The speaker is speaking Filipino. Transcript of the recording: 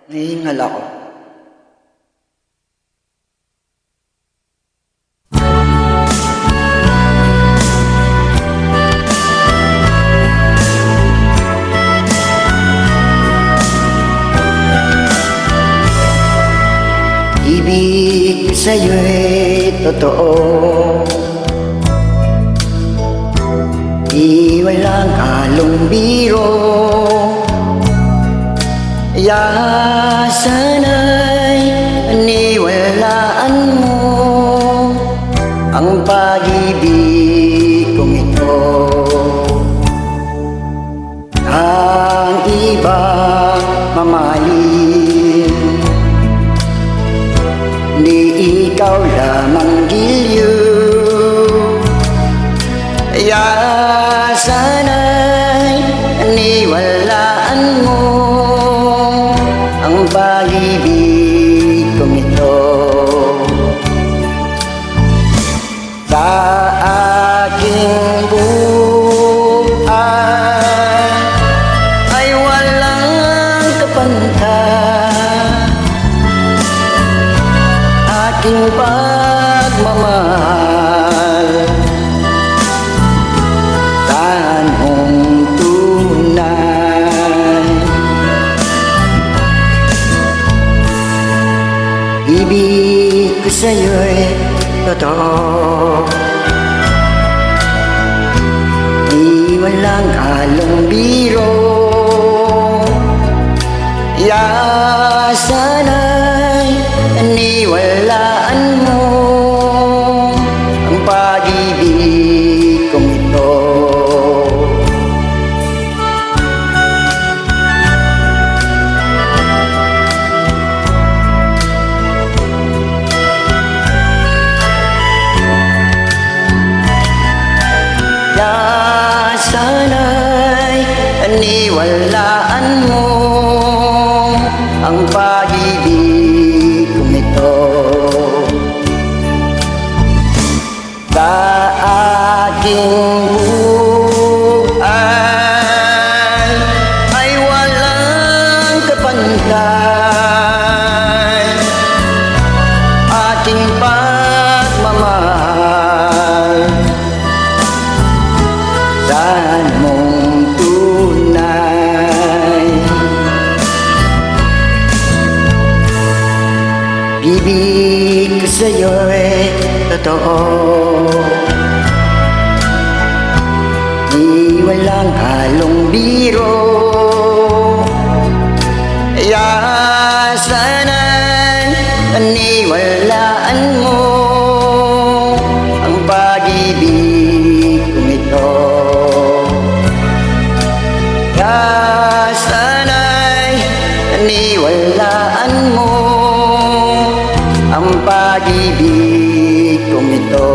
Nahihingal ako. Ibig sa'yo'y totoo, di walang halong biro. Kaya sana'y aniwalaan mo ang pag-ibig kong ito. Ang iba mamahalin, ni ikaw lamang giliw. Kaya sana'y aniwalaan mo ang pag-ibig kong ito. Sa aking buhay ay walang kapantay aking pagmamahal, tahan mong tunay. Ibig ko sa'yo'y totoo, di walang halong biro. Kaya sana'y aniwalaan mo ang pag-ibig kong ito. Kaya sana'y aniwalaan mo ang pag-ibig kong ito. Sa aking buhay ay walang kapantay aking pagmamahal, tahan mong tunay. Ibig ko sa'yo'y totoo, di walang halong biro. Kaya sana'y aniwalaan mo ang pag-ibig kong ito. Kaya sana'y aniwalaan mo ang pag-ibig kong ito.